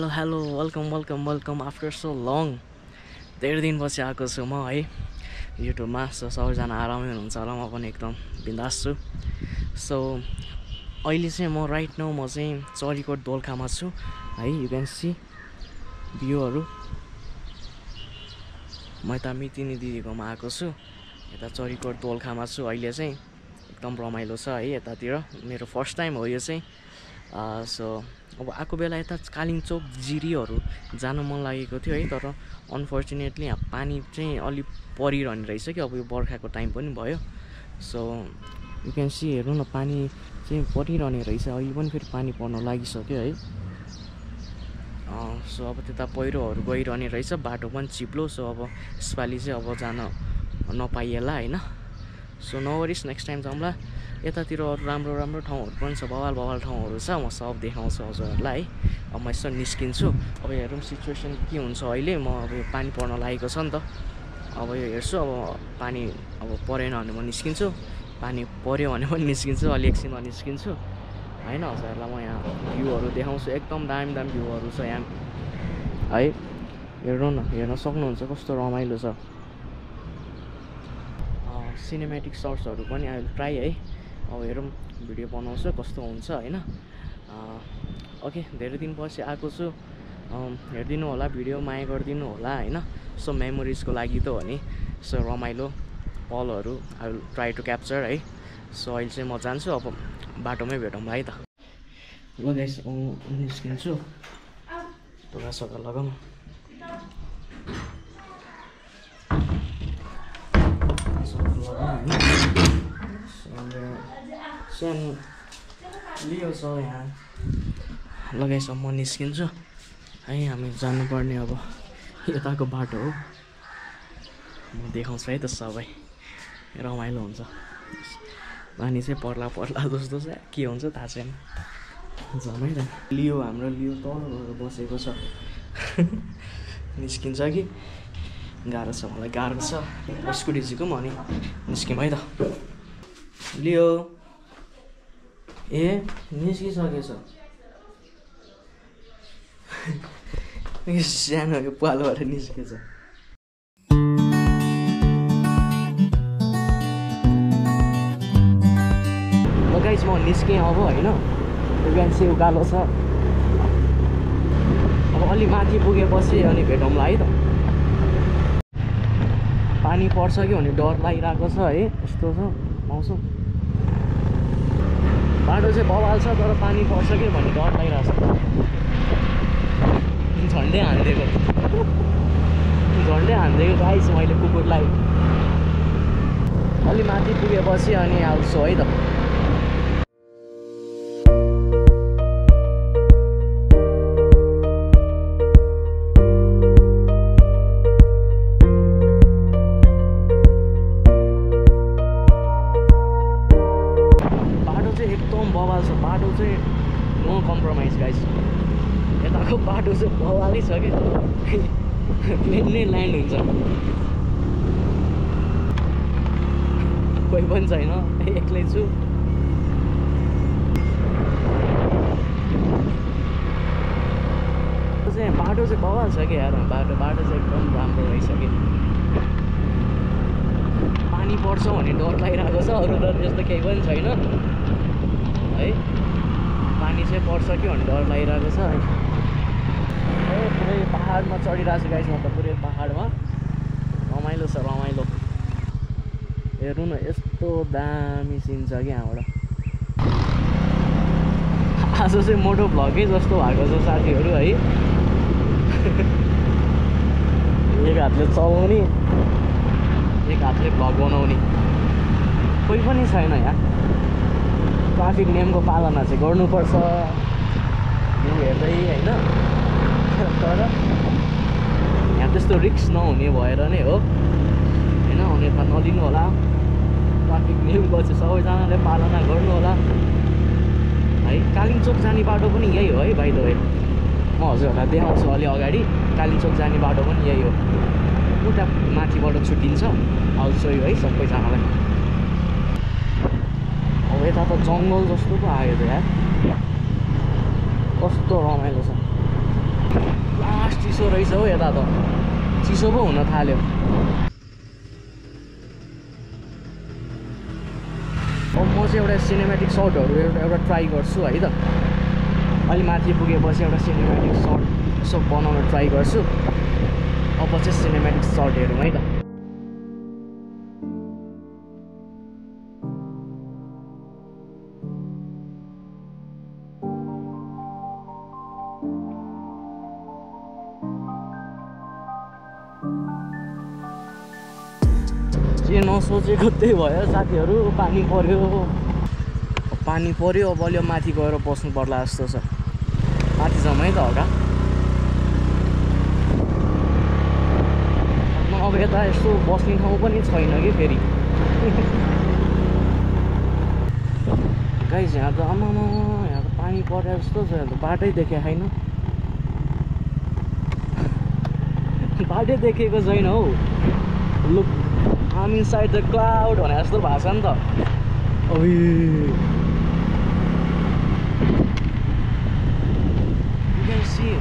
Hello welcome after so long धेरै दिनपछि आएको छु म है युट्युबमा। सो सबैजना आरामै हुनुहुन्छ होला, म पनि एकदम बिन्दास छु। सो अहिले चाहिँ म राइट नाउ म चाहिँ चरीकोट दोलखामा छु है। यु क्यान सी भ्यूहरू। म यता मितिनी दिदीकोमा आएको छु, यता चरीकोट दोलखामा छु अहिले चाहिँ। एकदम रमाइलो छ है यतातिर, मेरो फर्स्ट टाइम हो यो चाहिँ। सो अब आएको बेला यता कालिम्चोक जिरीहरू जानु मन लागेको थियो है, तर अनफर्चुनेटली यहाँ पानी चाहिँ अलिक परिरहने रहेछ कि अब यो बर्खाको टाइम पनि भयो। सो यु क्यान सी हेर्नु न, पानी चाहिँ परिरहने रहेछ, अहिले पनि फेरि पानी पर्न लागिसक्यो है। सो अब त्यता पहिरोहरू गइरहने रहेछ, बाटो पनि चिप्लो। सो अब यसपालि चाहिँ अब जान नपाइएला होइन। सो नो वरिस, नेक्स्ट टाइम जाउँला। यतातिर अरू राम्रो ठाउँहरू पनि छ, बवाल ठाउँहरू छ, म सब देखाउँछु हजुरहरूलाई है। अब म यसो निस्किन्छु, अब हेरौँ सिचुएसन के हुन्छ अहिले। म अब यो पानी पर्न लागेको छ नि त, अब यो हेर्छु। अब पानी अब परेन भने म निस्किन्छु, पानी पऱ्यो भने पनि निस्किन्छु, अलि एकछिनमा निस्किन्छु होइन। हजुरहरूलाई म यहाँ भ्यूहरू देखाउँछु, एकदम दामी भ्यूहरू छ यहाँ है। हेर्नु न, हेर्न सक्नुहुन्छ कस्तो रमाइलो छ। सिनेमेटिक सर्ट्सहरू पनि आई विल ट्राई है। अब हेरौँ भिडियो बनाउँछु कस्तो हुन्छ होइन। ओके, धेरै दिनपछि आएको छु, हेरिदिनु होला भिडियो, माया गरिदिनु होला होइन। सो मेमोरिजको लागि त हो नि। सो रमाइलो पलहरू I will try to capture है। सो अहिले चाहिँ म जान्छु, अब बाटोमै भेटौँला है त। ल गाइस, निस्किन्छु, ढोका लगाऊँ। सानो लियो छ यहाँ लगाइस, म निस्किन्छु है। हामी जानुपर्ने अब यताको बाटो हो, म देखाउँछु है त सबै। रमाइलो हुन्छ, पानी चाहिँ पर्ला जस्तो छ, के हुन्छ थाहा छैन। जमै त लियो, हाम्रो लियो तल गएर बसेको छ। निस्किन्छ कि गाह्रो छ, मलाई गाह्रो छ। स्कुटी झिकौँ अनि निस्क्यौँ है त। लियो ए निस्किसकेछ। सानो यो पालोबाट निस्केछ। ल गाइस, म निस्केँ अब होइन। बिहान चाहिँ उकालो छ, अब अलि माथि पुगेपछि अनि भेटौँला है त। पानी पर्छ कि भन्ने डर लागिरहेको छ है, यस्तो छ मौसम। बाटो चाहिँ बवाल छ, तर पानी पर्छ कि भन्ने डर लागिरहेको छ। झन्डै हानिदिएको गाइस मैले कुकुरलाई। अलि माथि पुगेपछि अनि आउँछु है त। बाटो चाहिँ नो कम्प्रोमाइज गाइस, यताको बाटो चाहिँ बवालै छ कि प्लेन नै ल्यान्ड हुन्छ, कोही पनि छैन, एक्लै छु। बाटो चाहिँ बवाल छ कि यार, बाटो चाहिँ एकदम राम्रो रहेछ कि। पानी पर्छ भन्ने डर लागिरहेको छ, अरू त त्यस्तो केही पनि छैन है। पानी चाहिँ पर्छ कि भन्ने डर लागिरहेको छ है। पुरै पाहाडमा चढिरहेको छु गाइस, म त पुरै पाहाडमा। रमाइलो छ, रमाइलो। हेर्नु न, यस्तो दामी सिन छ कि यहाँबाट। आज चाहिँ मोटो भ्लगै जस्तो भएको छ साथीहरू है। एक हातले चलाउने, एक हातले भ्लग बनाउने, कोही पनि छैन यहाँ। ट्राफिक नियमको पालना चाहिँ गर्नुपर्छ यो हेर्दै होइन, तर यहाँ त्यस्तो रिस्क नहुने भएर नै हो होइन। अन्यथा नलिनु होला, ट्राफिक नियमको चाहिँ सबैजनाले पालना गर्नु होला है। कालिम्चोक जाने बाटो पनि यही हो है बाइ द वे, म हजुरहरूलाई देखाउँछु अलि अगाडि। कालिम्चोक जाने बाटो पनि यही हो, उता माथिबाट छुट्टिन्छ। आउँछु है सबैजनालाई। अब यता त जङ्गल जस्तो पो आयो त यार, कस्तो रमाइलो छ। लास्ट चिसो रहेछ हौ यता त चिसो पो हुन थाल्यो अब म चाहिँ एउटा सिनेमेटिक सर्टहरू एउटा ट्राई गर्छु है त अलि माथि पुगेपछि एउटा सिनेमेटिक सर्ट यसो बनाउन ट्राई गर्छु अब चाहिँ सिनेमेटिक सर्ट हेरौँ है त जे नसोचेको त्यही भयो साथीहरू पानी पर्यो अब अलि माथि गएर बस्नु पर्ला जस्तो छ माथि जाउँ है त हल्का अब यता यस्तो बस्ने ठाउँ पनि छैन कि फेरि गाइस यहाँ त आमामा यहाँ त पानी परे जस्तो छ यहाँ त बाटै देखे छैन बाटै देखेको छैन हौ look I'm inside the cloud भने जस्तो भएको छ नि त अबे you can see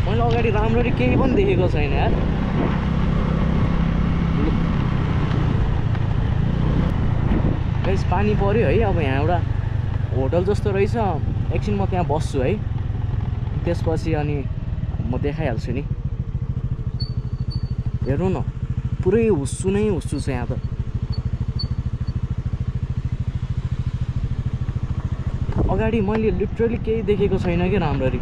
मैले अगाडि राम्ररी केही पनि देखेको छैन यार गाइस पानी पर्यो है अब यहाँ एउटा होटल जस्तो रहेछ एकछिन म त्यहाँ बस्छु है त्यसपछि अनि म देखाइहाल्छु नि हेर्नु न पुरै हुस्सु नै हुस्सु छ यहाँ त अगाडि मैले लिटरली केही देखेको छैन कि राम्ररी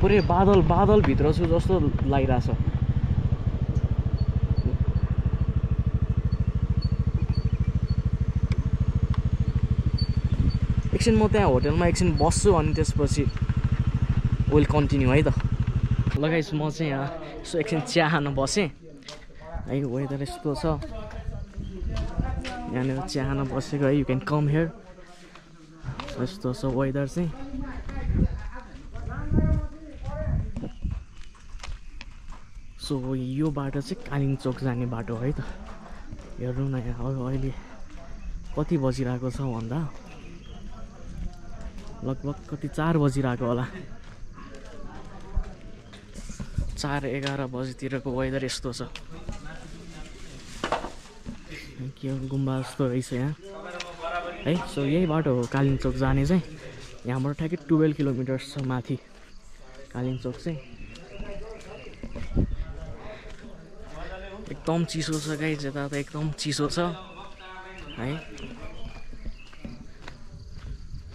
पुरै बादल भित्र छु जस्तो लागिरहेछ एकछिन म त्यहाँ होटलमा एकछिन बस्छु अनि त्यसपछि विल कन्टिन्यू है त लगाइस म चाहिँ यहाँ यसो एकछिन चिया खान बसेँ है वेदर यस्तो छ यहाँनिर चिया खान बसेको है यु क्यान कम हियर यस्तो छ वेदर चाहिँ सो यो बाटो चाहिँ कालिम्पोङ जाने बाटो है त हेर्नु न यहाँ अहिले कति बजिरहेको छ भन्दा लगभग कति 4 बजिरहेको होला 4-11 बजीतिरको वेदर यस्तो छ के गुम्बा जस्तो रहेछ यहाँ है सो यही बाटो हो कालिम्पोङ जाने चाहिँ यहाँबाट ठ्याक्कै 12 किलोमिटर छ माथि कालिम्पोङ चाहिँ एकदम चिसो छ गाइस यता त एकदम चिसो छ है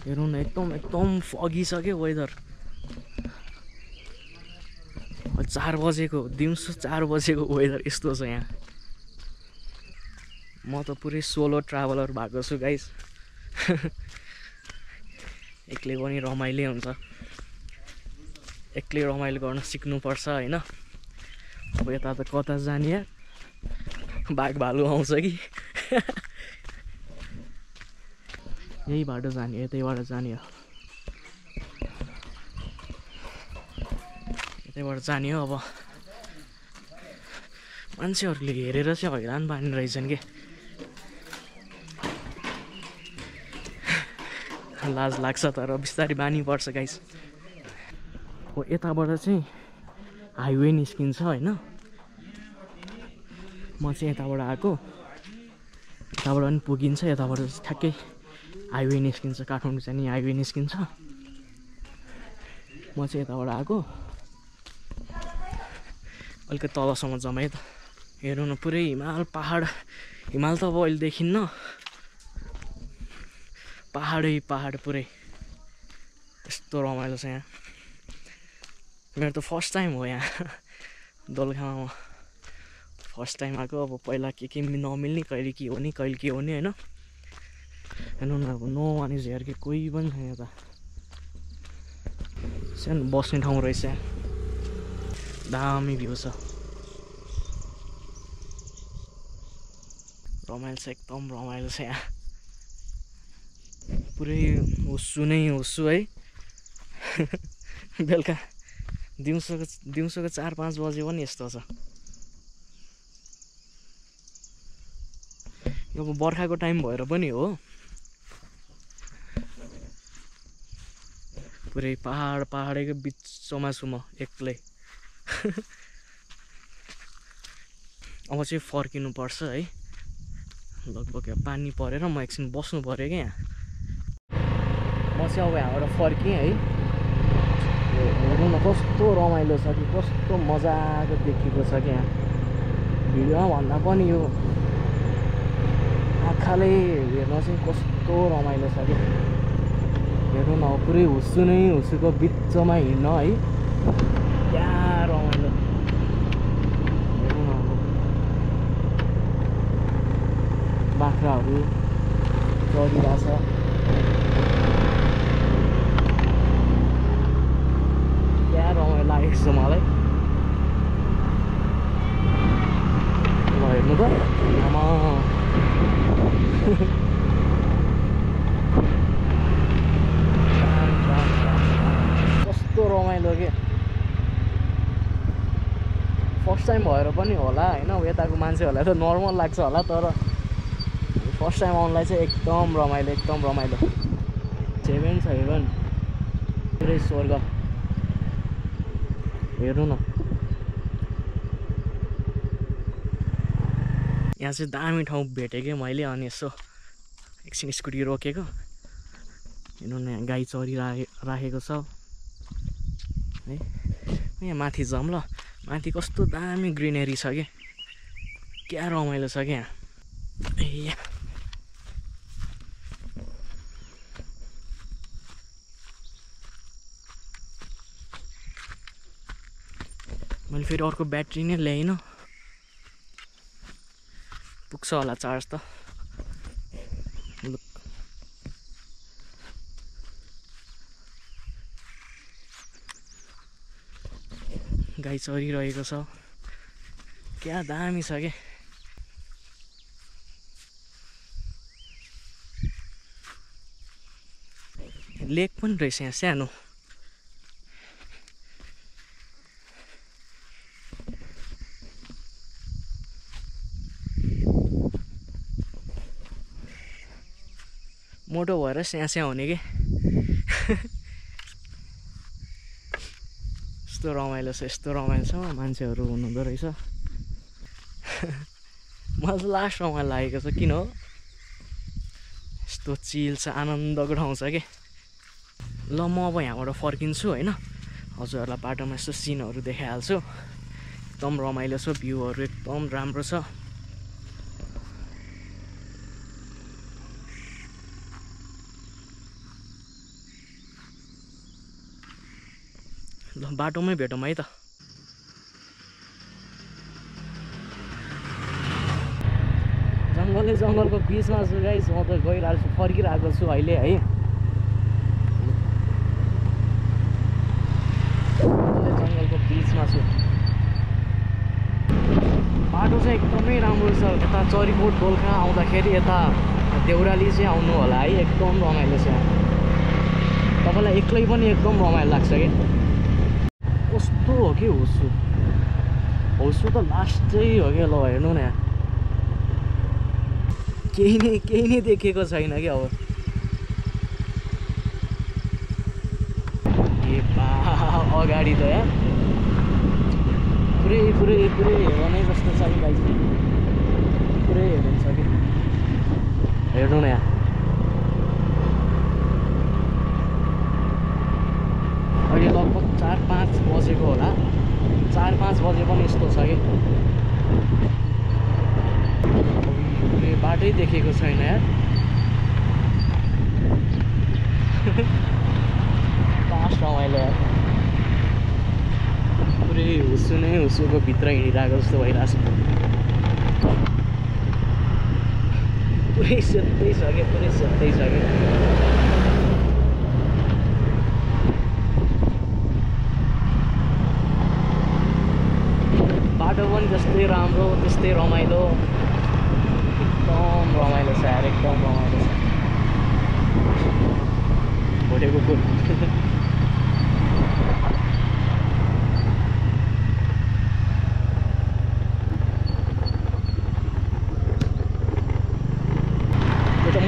हेर्नु न एकदम फगी छ के वेदर 4 बजेको दिउँसो 4 बजेको वेदर यस्तो छ यहाँ म त पुरै सोलो ट्राभलर भएको छु गाइस एक्लै पनि रमाइलो हुन्छ एक्लै रमाइलो गर्न सिक्नुपर्छ हैन अब यता त कता जाने यार बाघ भालु आउँछ कि यही बाटो जाने यतैबाट जाने हो यतैबाट जाने हो अब मान्छेहरूले हेरेर चाहिँ हैरान पार्ने रहेछन् के लाज लाग्छ तर बिस्तारै बानी पर्छ गाइस हो यताबाट चाहिँ हाइवे निस्किन्छ हैन म चाहिँ यताबाट आएको यताबाट पनि पुगिन्छ यताबाट ठ्याक्कै हाइवे निस्किन्छ काठमाडौँ चाहिँ नि हाइवे निस्किन्छ म चाहिँ यताबाट आएको अलिकति तलसम्म जाउँ है त हेर्नु न पुरै हिमाल पहाड हिमाल त अब अहिले देखिन्न पहाडै पहाड पुरै यस्तो रमाइलो छ यहाँ मेरो त फर्स्ट टाइम हो यहाँ दोलखामा फर्स्ट टाइम आएको अब पहिला के नमिल्ने कहिले के हो नि कहिले के हो नि होइन हेर्नु न अब नो वान इज हियर कि कोही पनि छैन यता सानो बस्ने ठाउँ रहेछ दामी भ्यू छ रमाइलो छ एकदम रमाइलो छ यहाँ पुरै हुस्सु नै हुस्सु है बेलुका दिउँसोको 4-5 बजे पनि यस्तो छ यो बर्खाको टाइम भएर पनि हो पुरै पहाडैको बिचमा छु म एक्लै। अब चाहिँ फर्किनुपर्छ है, लगभग यहाँ पानी परेर म एकछिन बस्नु पऱ्यो क्या यहाँ। म चाहिँ अब यहाँबाट फर्केँ है। हेर्नु न कस्तो रमाइलो छ कि, कस्तो मजाको देखिएको छ क्या यहाँ। भिडियोमा भन्दा पनि यो आँखाले हेर्न चाहिँ कस्तो रमाइलो छ कि। हेर्नु न पुरै हुस्सु नै हुस्सुको बिचमा हिँड्न है, क्या रमाइलो। हेर्नु न बाख्राहरू चरिरहेछ। क्या रमाइलो लागेको छ मलाई। ल हेर्नु त आमा कस्तो रमाइलो के। फर्स्ट टाइम भएर पनि होला होइन, यताको मान्छेहरूलाई त नर्मल लाग्छ होला, तर फर्स्ट टाइम आउनलाई चाहिँ एकदम रमाइलो, एकदम रमाइलो। हेभन छ, हेभन पुरै स्वर्ग। हेर्नु न यहाँ चाहिँ दामी ठाउँ भेटेँ कि मैले। अनि यसो एकछिन स्कुटी रोकेको, हेर्नु न यहाँ गाई चरिराखेको छ है। यहाँ माथि जाऊँ ल, माथि कस्तो दामी ग्रिनेरी छ कि, क्या रमाइलो छ क्या यहाँ। ए मैले फेरि अर्को ब्याट्री नै ल्याइनँ, पुग्छ होला चार्ज त। गाई चरिरहेको छ, क्या दामी छ के। लेक पनि रहेछ यहाँ सानो। मोटो भएर स्याहाँ हुने के। यस्तो रमाइलो छ, यस्तो रमाइलो छ, मान्छेहरू हुनुहुँदो रहेछ। मलाई चाहिँ लास्ट रमाइलो लागेको छ, किन हो यस्तो चिल छ, आनन्दको ठाउँ छ कि। ल म अब यहाँबाट फर्किन्छु होइन, हजुरहरूलाई बाटोमा यस्तो सिनहरू देखाइहाल्छु। एकदम रमाइलो छ, भ्यूहरू एकदम राम्रो छ। ल बाटोमै भेटौँ है त। जङ्गलको बिचमा छु गाइस, म त गइरहेको छु, फर्किरहेको छु अहिले है। जङ्गलको बिचमा छु। बाटो चाहिँ एकदमै राम्रो छ। यता चरीकोट दोलखा आउँदाखेरि यता देउराली चाहिँ आउनु होला है, एकदम रमाइलो छ। तपाईँलाई एक्लै पनि एकदम रमाइलो लाग्छ कि। कस्तो हो कि हुस्सु, हुस्सु त लास्टै हो क्या। ल हेर्नु न यहाँ केही नै देखेको छैन कि। अब ए बा अगाडि त यहाँ पुरै हेर्नै जस्तो छ कि गाई, पुरै हेर्नु छ कि। हेर्नु न यहाँ अहिले लगभग 4-5 बजेको होला, 4-5 बजे पनि यस्तो छ कि। बाटै देखेको छैन यार। लास्ट रमाइलो यार, पुरै हुस्सु नै हुस्सुको भित्र हिँडिरहेको जस्तो भइरहेछ। पुरै सेतै छ कि, पुरै सेतै छ कि। बाटो पनि जस्तै राम्रो, त्यस्तै रमाइलो, एकदम रमाइलो छ यार, एकदम रमाइलो छ। भोटे कुकुर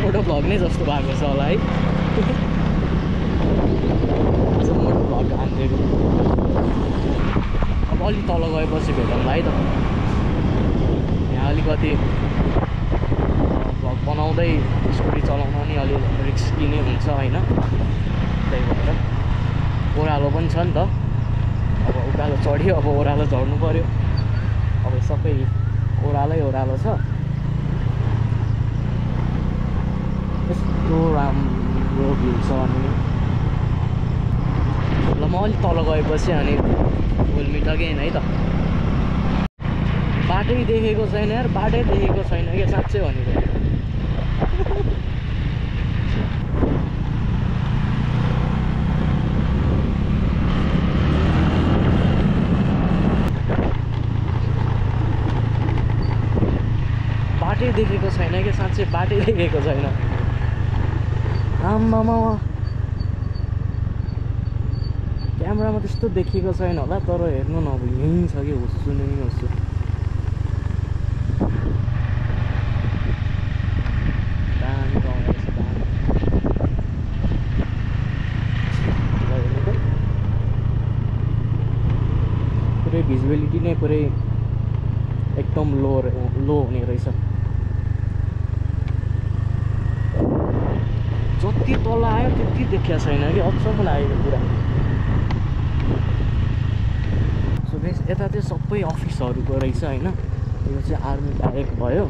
मोटो भ्लग नै जस्तो भएको छ होला है। हान्दिएको अब अलि तल गएपछि भेटौँला है त यहाँ अलिकति भ्लग बनाउँदै स्कुटी चलाउन नि अलि रिस्की नै हुन्छ होइन त्यही भएर ओह्रालो पनि छ नि त अब उकालो चढ्यो अब ओह्रालो झर्नु पर्यो अब सबै ओह्रालो छ यस्तो राम्रो भ्यू छ अनि ल म अलिक तल गएपछि अनि विल मिट अगेन है त बाटै देखेको छैन यार बाटै देखेको छैन क्या साँच्चै भनेको बाटै देखेको छैन क्या साँच्चै बाटै देखेको छैन आम्मामा क्यामेरामा त्यस्तो देखेको छैन होला तर हेर्नु न अब यहीँ छ कि होस्छु नै होस्छु दामी ठाउँ रहेछ दामी पुरै भिजुअलिटी नै पुरै एकदम लो हुने रहेछ जति तल आयो त्यति देखिया छैन कि अचम्म लागेको कुरा सो गाइस यता चाहिँ सबै अफिसहरूको रहेछ होइन यो चाहिँ आर्मी ब्यारेक भयो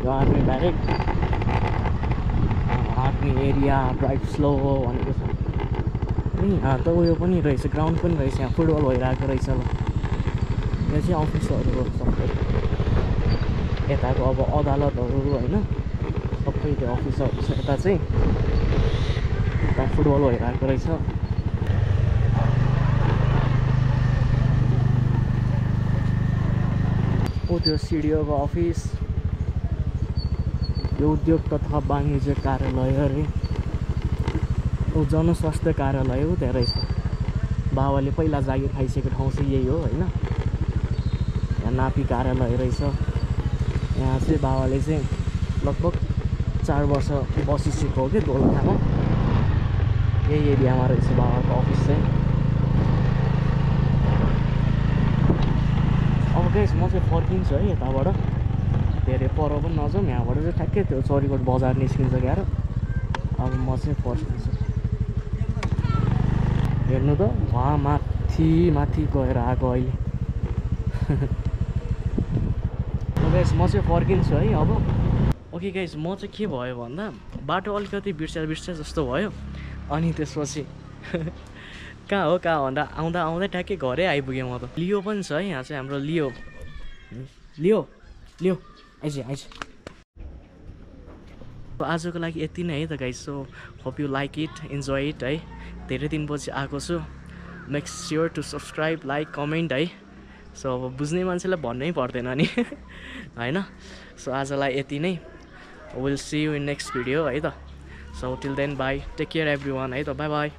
यो army barrack army area drive slow भनेको छ यहाँ त उयो पनि रहेछ ग्राउन्ड पनि रहेछ यहाँ फुटबल भइरहेको रहेछ ल यो चाहिँ अफिसहरू हो सबै यताको अब अदालतहरू होइन सबै त्यो अफिसहरू छ यता चाहिँ यता फुटबल भइरहेको रहेछ ओ त्यो सिडिओको अफिस यो उद्योग तथा वाणिज्य कार्यालय अरे ओ जनस्वास्थ्य कार्यालय हो त्यहाँ रहेछ बाबाले पहिला जागिर खाइसकेको ठाउँ चाहिँ यही हो होइन यहाँ नापी कार्यालय रहेछ यहाँ चाहिँ बाबाले चाहिँ लगभग 4 वर्ष बसिसकेको हो कि दोलखामा यही एरियामा रहेछ बाबाको अफिस चाहिँ अब गाइस म चाहिँ फर्किन्छु है यताबाट धेरै पर पनि नजाउँ यहाँबाट चाहिँ ठ्याक्कै त्यो चरीकोट बजार निस्किन्छ क्यार अब म चाहिँ फर्किन्छु हेर्नु त वहाँ माथि गएर आएको अहिले गाइस म चाहिँ फर्किन्छु है अब ओके गाइस म चाहिँ के भयो भन्दा बाटो अलिकति बिर्सा जस्तो भयो अनि त्यसपछि कहाँ हो भन्दा आउँदै ठ्याक्कै घरै आइपुगेँ म त लियो पनि छ है यहाँ चाहिँ हाम्रो लियो आइज आजको लागि यति नै है त guys so hope you like it enjoy it है धेरै दिनपछि आएको छु make sure to subscribe like comment है सो अब बुझ्ने मान्छेलाई भन्नै पर्दैन नि होइन सो आजलाई यति नै will see you in next video है त so till then bye take care everyone है त बाई